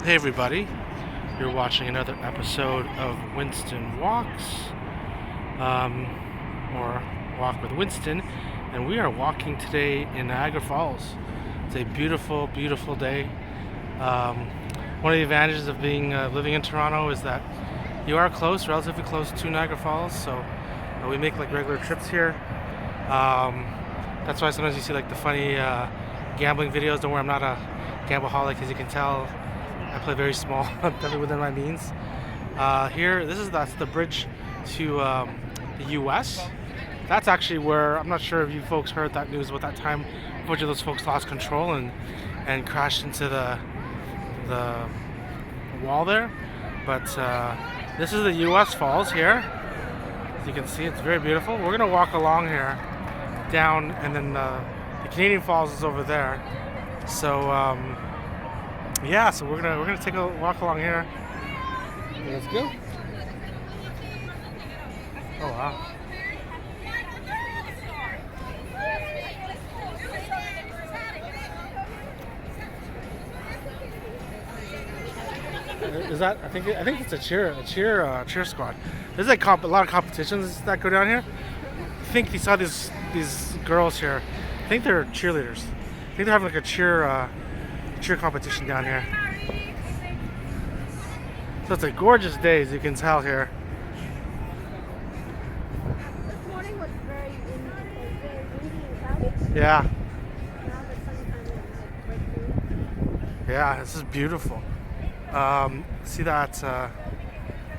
Hey everybody, you're watching another episode of Winston Walks, or Walk with Winston, and we are walking today in Niagara Falls. It's a beautiful, beautiful day. One of the advantages of being living in Toronto is that you are close, relatively close to Niagara Falls, so we make like regular trips here. That's why sometimes you see like the funny gambling videos. Don't worry, I'm not a gambleaholic, as you can tell. I play very small, definitely within my means. Here, that's the bridge to the U.S. That's actually where, I'm not sure if you folks heard that news about that time. A bunch of those folks lost control and crashed into the wall there. But this is the U.S. Falls here. As you can see, it's very beautiful. We're gonna walk along here, down, and then the Canadian Falls is over there. So. Yeah, so we're gonna take a walk along here. Let's go. Oh wow. Is that? I think it's a cheer squad. There's like a lot of competitions that go down here. I think you saw these girls here. I think they're cheerleaders. I think they're having like a cheer competition down here. So it's a gorgeous day, as you can tell here. This morning was very windy and cloudy. Yeah. Now the sun kind of breaks through. Yeah, this is beautiful. See that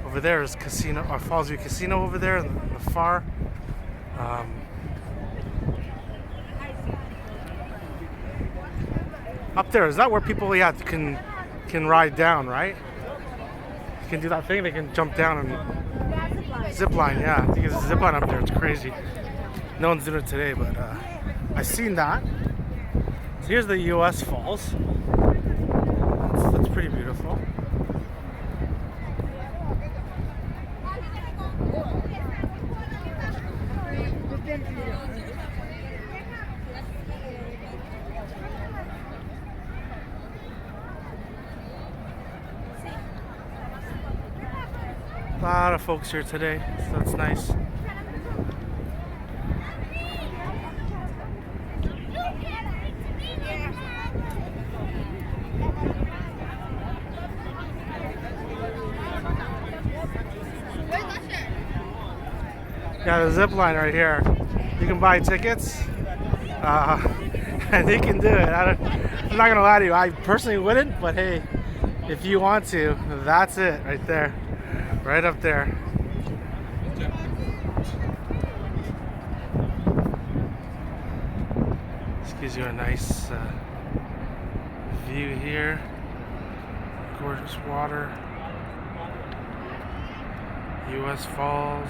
over there is Casino, or Fallsview Casino over there in the far. Up there, is that where people can ride down, right? You can do that thing, they can jump down and zip line, yeah. I think it's a zip line up there, it's crazy. No one's doing it today, but I've seen that. So here's the US Falls. That's pretty beautiful. A lot of folks here today, so that's nice. Yeah, the zip line right here. You can buy tickets, and you can do it. I'm not gonna lie to you, I personally wouldn't, but hey, if you want to, that's it right there. Right up there. This gives you a nice view here. Gorgeous water. US Falls.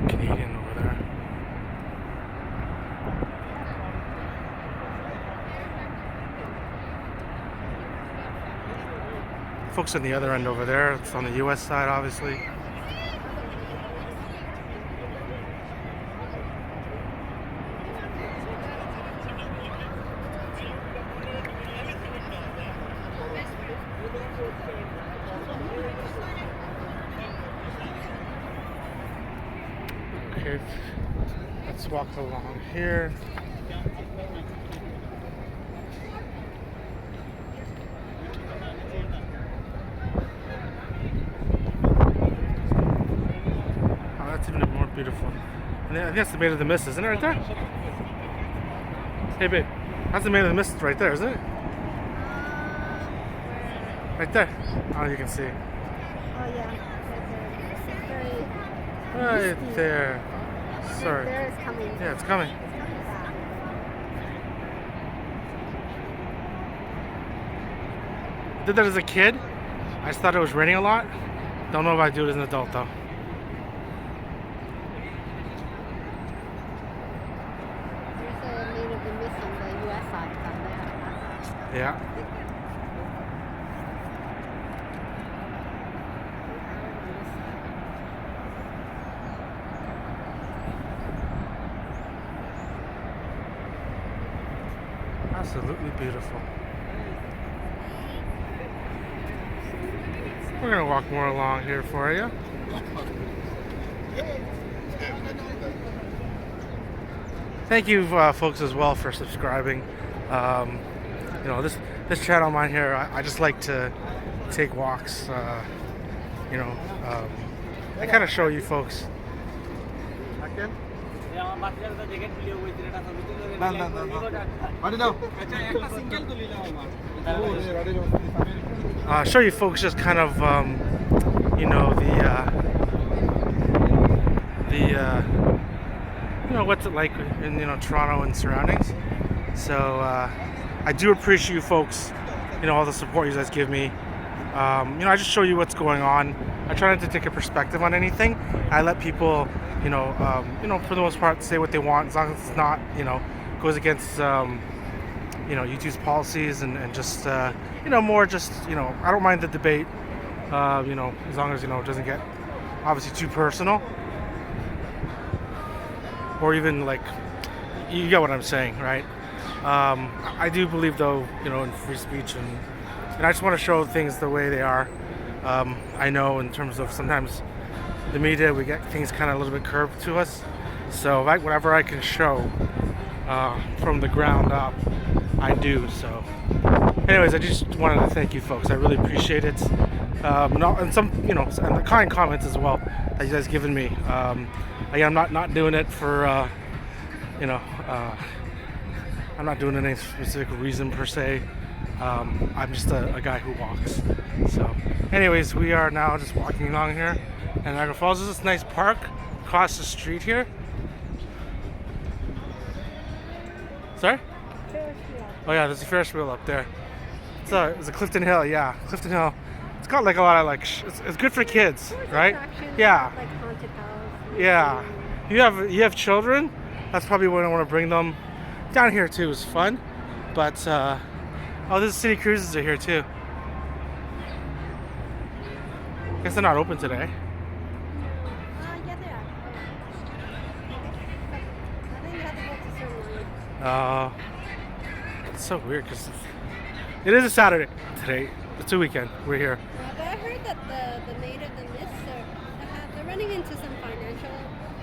Canadian over there. Folks on the other end over there, it's on the US side, obviously. Okay, let's walk along here. That's even more beautiful. And I think that's the Maid of the Mist, isn't it, right there? Hey, babe, that's the Maid of the Mist right there, isn't it? Right there. Oh, you can see. Oh yeah, Right there. Sorry. there is coming. Yeah, it's coming. I did that as a kid. I just thought it was raining a lot. Don't know if I do it as an adult though. There's a Maid of the Mist on the US side down there. Yeah. Absolutely beautiful. We're gonna walk more along here for you. Thank you, folks, as well for subscribing. You know, this channel of mine here, I just like to take walks. You know, I kind of show you folks. Show you folks just kind of you know you know what's it like in Toronto and surroundings. So I do appreciate you folks, you know, all the support you guys give me. You know, I just show you what's going on. I try not to take a perspective on anything. I let people, you know, for the most part, say what they want, as long as it's not, you know, goes against, you know, YouTube's policies and just, you know, more just, you know, I don't mind the debate, you know, as long as, you know, it doesn't get obviously too personal, or even like, you get what I'm saying, right? I do believe, though, you know, in free speech, and I just want to show things the way they are. I know in terms of sometimes the media, we get things kind of a little bit curved to us. So whatever I can show from the ground up, I do. So anyways, I just wanted to thank you folks. I really appreciate it. And some, you know, and the kind comments as well that you guys given me. Again, I'm not doing it for, you know, I'm not doing it any specific reason per se. I'm just a guy who walks. So anyways, we are now just walking along here in Niagara Falls. There's this nice park across the street here. Sorry? Oh yeah, there's a Ferris wheel up there. It's a Clifton Hill, yeah, Clifton Hill. It's got like a lot of like, it's good for kids, right? Yeah. Like haunted house. Yeah. You have children? That's probably when I want to bring them. Down here too is fun, but oh, there's city cruises are here too. Guess they're not open today. Yeah, they are. I think you have to go to certain line. It's so weird because it is a Saturday today. It's a weekend. We're here. But I heard that the Maid of the Mist they're running into some financial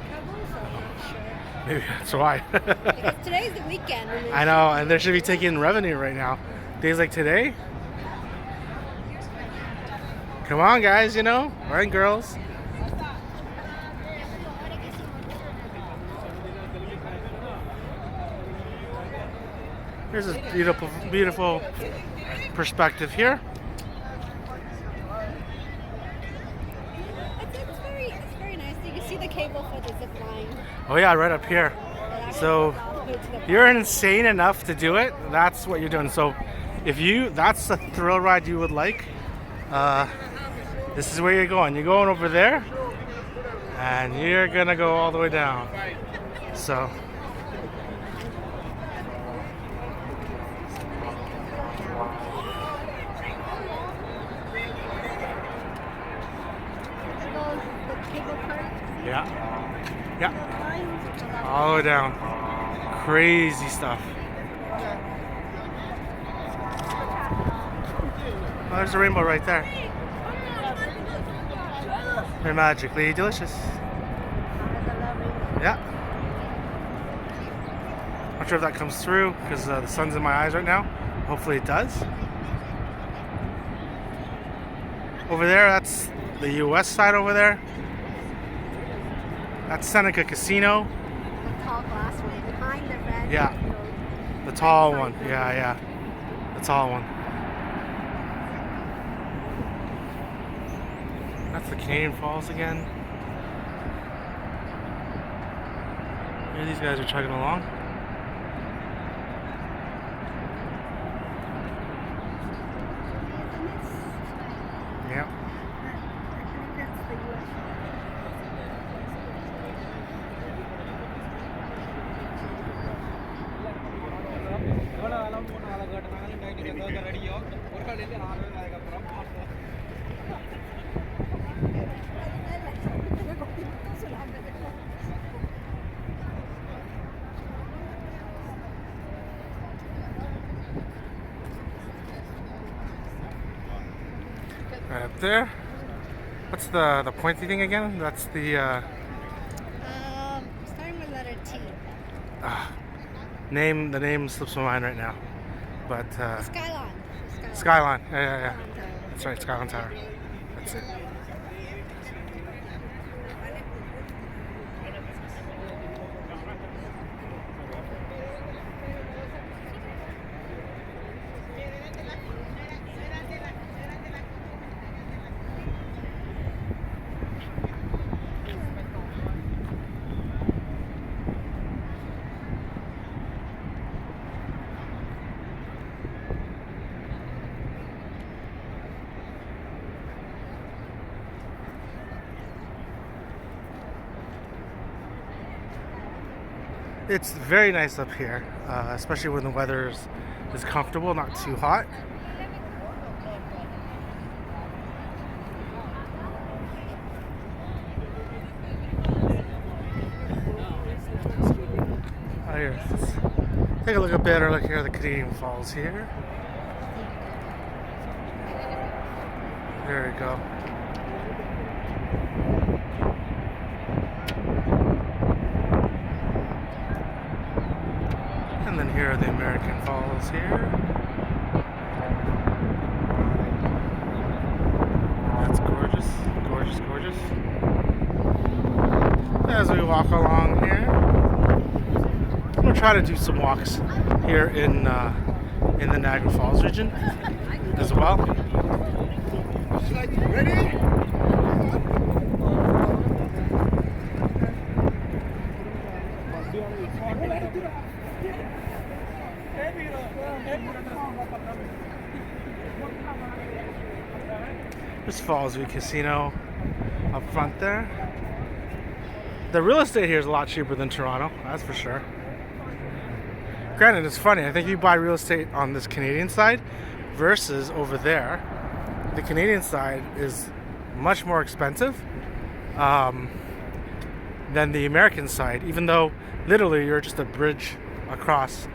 trouble, so I'm not sure. Maybe that's why. Because today's the weekend. I know, and they should be taking revenue right now. Days like today. Come on, guys, you know, right, girls. Here's this beautiful, beautiful perspective here. It's very nice. You can see the cable for the zip line. Oh yeah, right up here. So you're insane enough to do it. That's what you're doing. So if that's the thrill ride you would like, this is where you're going. You're going over there, and you're gonna go all the way down. So. Yeah. Yeah. All the way down. Crazy stuff. Oh, there's a rainbow right there. They're magically delicious. Yeah. Not sure if that comes through because the sun's in my eyes right now. Hopefully it does. Over there, that's the US side over there. That's Seneca Casino. The tall glass one behind the red. Yeah. The tall one. Yeah. The tall one. That's the Canadian Falls again. Here these guys are chugging along. Yep. Right there. What's the pointy thing again? That's the Starting with letter T. name. The name slips my mind right now. But Skyline. Skyline. Yeah. Skyline Tower. That's right, Skyline Tower. That's it. It's very nice up here, especially when the weather is comfortable, not too hot. Here, let's take a better look here at the Canadian Falls here. There we go. And then here are the American Falls here. That's gorgeous, gorgeous, gorgeous. As we walk along here, I'm gonna try to do some walks here in the Niagara Falls region as well. Ready? This Fallsview Casino up front there. The real estate here is a lot cheaper than Toronto, that's for sure. Granted, it's funny, I think you buy real estate on this Canadian side versus over there. The Canadian side is much more expensive than the American side, even though literally you're just a bridge across.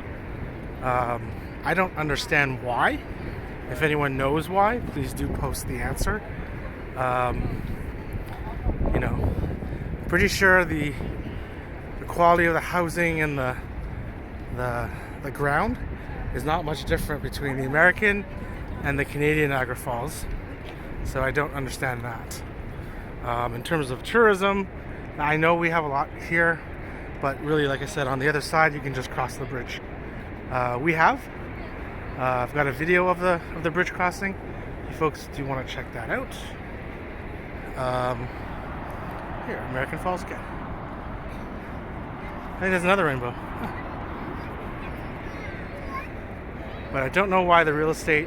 I don't understand why. If anyone knows why, please do post the answer. You know, pretty sure the quality of the housing and the ground is not much different between the American and the Canadian Niagara Falls. So I don't understand that. In terms of tourism, I know we have a lot here, but really, like I said, on the other side, you can just cross the bridge. I've got a video of the bridge crossing. If you folks do want to check that out. Here, American Falls again. I think there's another rainbow. Huh. But I don't know why the real estate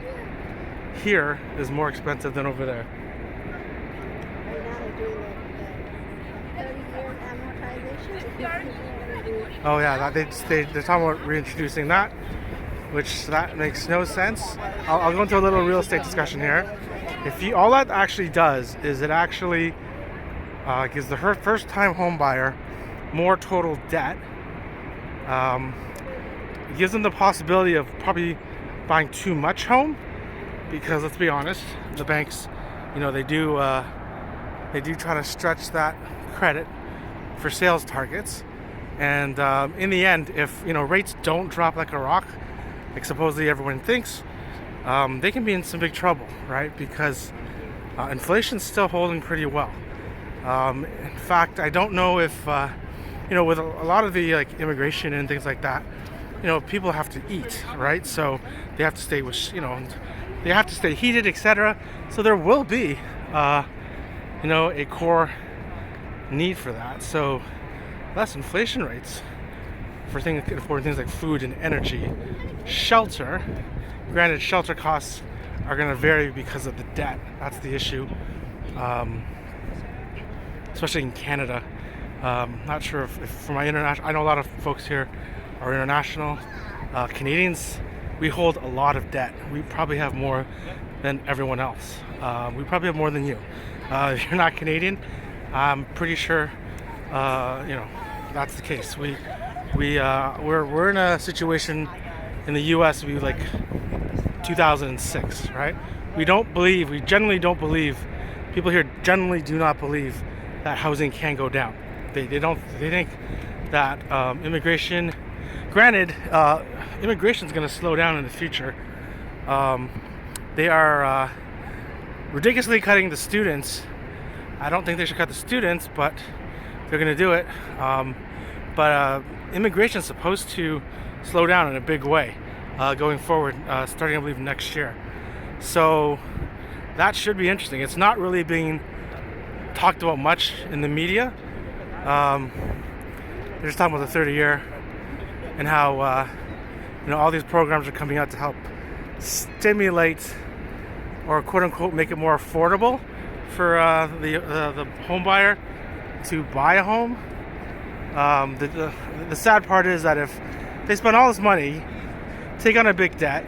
here is more expensive than over there. Oh yeah, they're talking about reintroducing that, which that makes no sense. I'll go into a little real estate discussion here. All that actually does is it actually gives the first-time home buyer more total debt. It gives them the possibility of probably buying too much home, because let's be honest, the banks, they do try to stretch that credit for sales targets. And in the end, if rates don't drop like a rock, like supposedly everyone thinks, they can be in some big trouble, right? Because inflation's still holding pretty well. In fact, I don't know if with a lot of the immigration and things like that, people have to eat, right? So they have to stay they have to stay heated, etc. So there will be a core need for that. So less inflation rates for things like food and energy, shelter. Granted, shelter costs are going to vary because of the debt. That's the issue, especially in Canada. Not sure if for my international, I know a lot of folks here are international. Canadians, we hold a lot of debt. We probably have more than everyone else. We probably have more than you. If you're not Canadian, I'm pretty sure that's the case. We're in a situation in the U.S. would be like 2006, right? We generally don't believe, people here generally do not believe that housing can go down. They think that immigration, granted, immigration is going to slow down in the future. They are ridiculously cutting the students. I don't think they should cut the students, but they're going to do it. But immigration is supposed to slow down in a big way going forward, starting I believe next year. So that should be interesting. It's not really being talked about much in the media. They're just talking about the 30-year and how all these programs are coming out to help stimulate or quote unquote make it more affordable for the home buyer to buy a home. The sad part is that if they spend all this money, take on a big debt,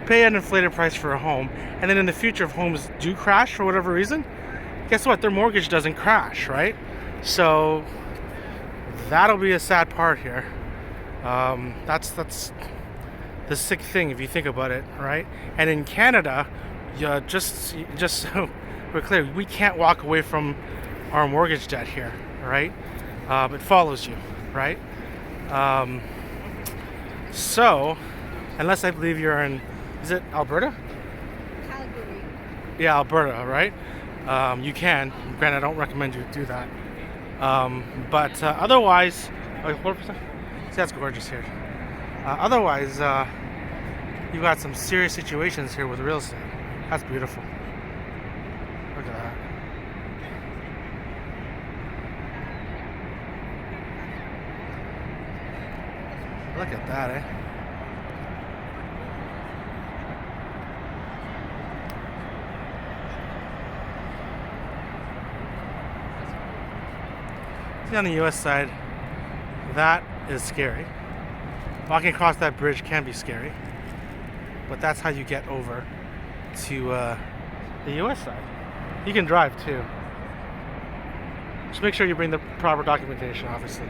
pay an inflated price for a home, and then in the future if homes do crash for whatever reason, guess what? Their mortgage doesn't crash, right? So that'll be a sad part here. That's the sick thing if you think about it, right? And in Canada, just so we're clear, we can't walk away from our mortgage debt here, right? It follows you, right? So, unless I believe you're in, is it Alberta? Calgary. Yeah, Alberta, right? You can. Granted, I don't recommend you do that. But otherwise, what percent? See, that's gorgeous here. Otherwise, you've got some serious situations here with real estate. That's beautiful. Look at that. Look at that, eh? See, on the US side, that is scary. Walking across that bridge can be scary, but that's how you get over to the US side. You can drive too. Just make sure you bring the proper documentation, obviously.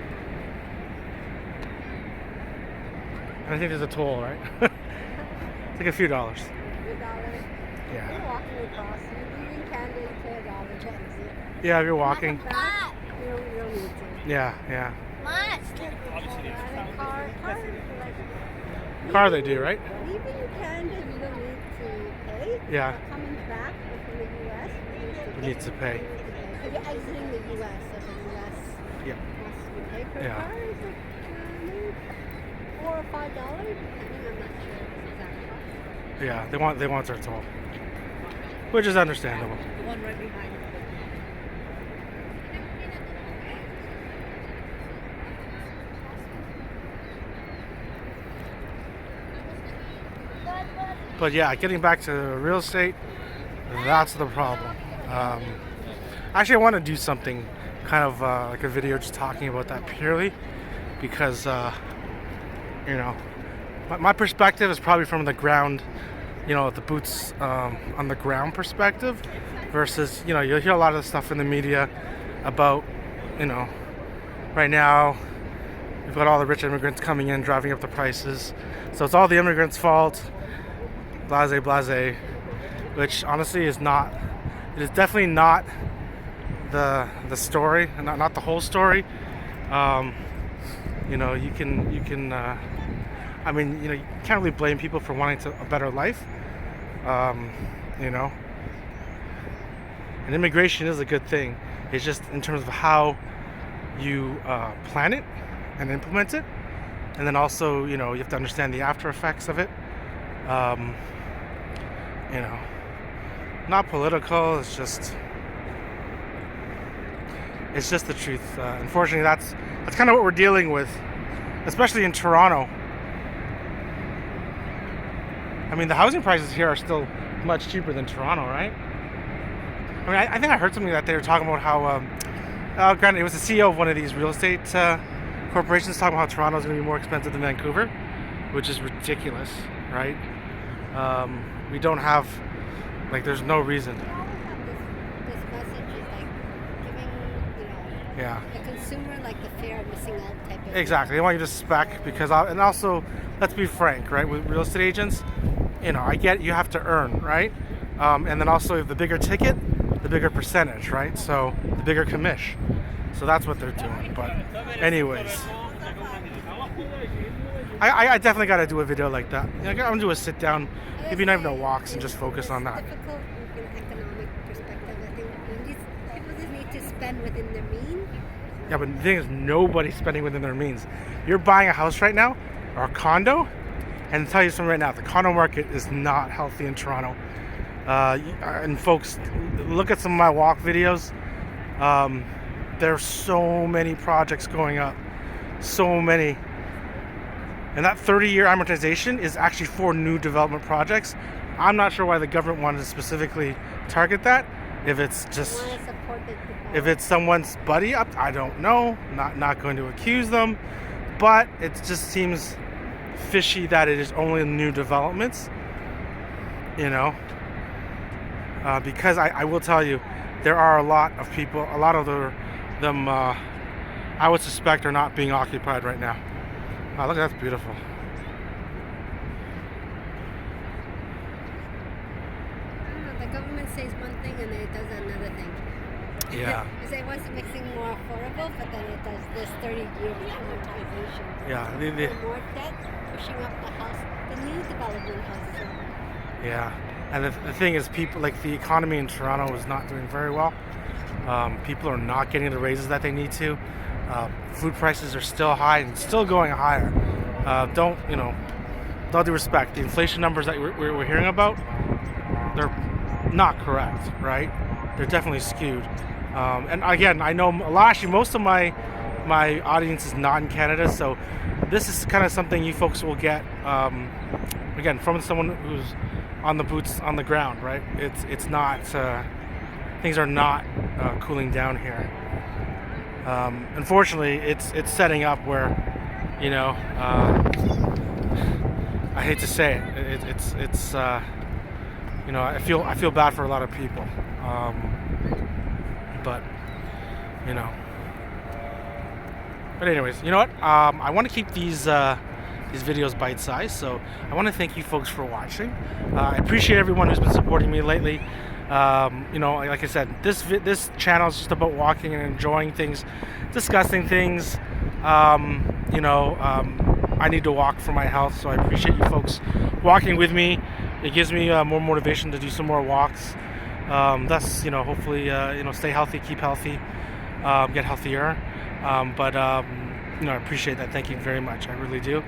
And I think there's a toll, right? It's like a few dollars. $3. Yeah. You're walking across. You're leaving Canada, you pay $1 to exit. Yeah, if you're walking. Back, you don't need to. Yeah. Car, Car they do, right? leaving Canada, you don't need to pay. Yeah. But coming back from the US, You need to pay. So you're exiting the US, so the US Yeah. has to pay for Yeah. a car. Is it maybe $4 or $5? Depending, I'm not sure the exact cost. Yeah, they want their toll. Which is understandable. The one right behind. But yeah, getting back to real estate, that's the problem. Actually, I want to do something kind of like a video just talking about that purely because, my perspective is probably from the ground, the boots on the ground perspective versus, you'll hear a lot of stuff in the media about, right now we've got all the rich immigrants coming in, driving up the prices. So it's all the immigrants' fault. Blase, which honestly is not. It is definitely not the story, and not the whole story. You can. I mean, you can't really blame people for wanting a better life. And immigration is a good thing. It's just in terms of how you plan it and implement it, and then also, you have to understand the after effects of it. Not political. It's just the truth. Unfortunately, that's kind of what we're dealing with, especially in Toronto. I mean, the housing prices here are still much cheaper than Toronto, right? I mean, I think I heard something that they were talking about how, granted, it was the CEO of one of these real estate corporations talking about how Toronto is going to be more expensive than Vancouver, which is ridiculous, right? We don't have, there's no reason. We always have this message is like giving, Yeah. The consumer, like the fear of missing out type of. Exactly. They want you to spec because, and also, let's be frank, right? With real estate agents, I get you have to earn, right? And then also the bigger ticket, the bigger percentage, right? So the bigger commish. So that's what they're doing. But anyways, I definitely got to do a video like that. I'm gonna do a sit down, maybe not even a walks, and just focus on that. It's difficult from an economic perspective. I think people just need to spend within their means. Yeah, but the thing is, nobody's spending within their means. You're buying a house right now, or a condo, and I'll tell you something right now, the condo market is not healthy in Toronto. And folks, look at some of my walk videos. There's so many projects going up. So many. And that 30-year amortization is actually for new development projects. I'm not sure why the government wanted to specifically target that. If it's just... If it's someone's buddy up, I don't know. Not going to accuse them. But it just seems fishy that it is only new developments. Because I will tell you, there are a lot of people, a lot of them I would suspect are not being occupied right now. Wow, look, that's beautiful. The government says one thing and then it does another thing. Yeah. It say it wants to make things more affordable, but then it does this 30-year amortization. Yeah. More debt, pushing up the house, the new development houses. Yeah. And the thing is, people, like, the economy in Toronto is not doing very well. People are not getting the raises that they need to. Food prices are still high and still going higher. With all due respect, the inflation numbers that we're hearing about, they're not correct, right? They're definitely skewed. And again, I know most of my audience is not in Canada, so this is kind of something you folks will get, again, from someone who's on the boots on the ground, right? It's not, things are not cooling down here. Unfortunately, it's setting up where, I hate to say it, it's I feel bad for a lot of people, but anyways, you know what? I want to keep these videos bite-sized, so I want to thank you folks for watching. I appreciate everyone who's been supporting me lately. Like I said, this channel is just about walking and enjoying things, discussing things. I need to walk for my health, so I appreciate you folks walking with me. It gives me more motivation to do some more walks. Thus, hopefully, stay healthy, keep healthy, get healthier. I appreciate that. Thank you very much. I really do.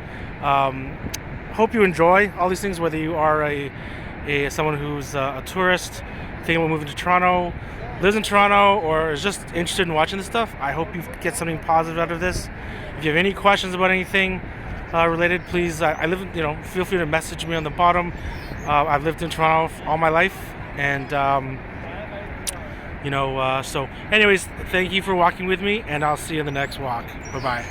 Hope you enjoy all these things, whether you are someone who's a tourist, thinking about moving to Toronto, lives in Toronto, or is just interested in watching this stuff. I hope you get something positive out of this. If you have any questions about anything related, please, feel free to message me on the bottom. I've lived in Toronto all my life, and so anyways, thank you for walking with me, and I'll see you in the next walk. Bye-bye.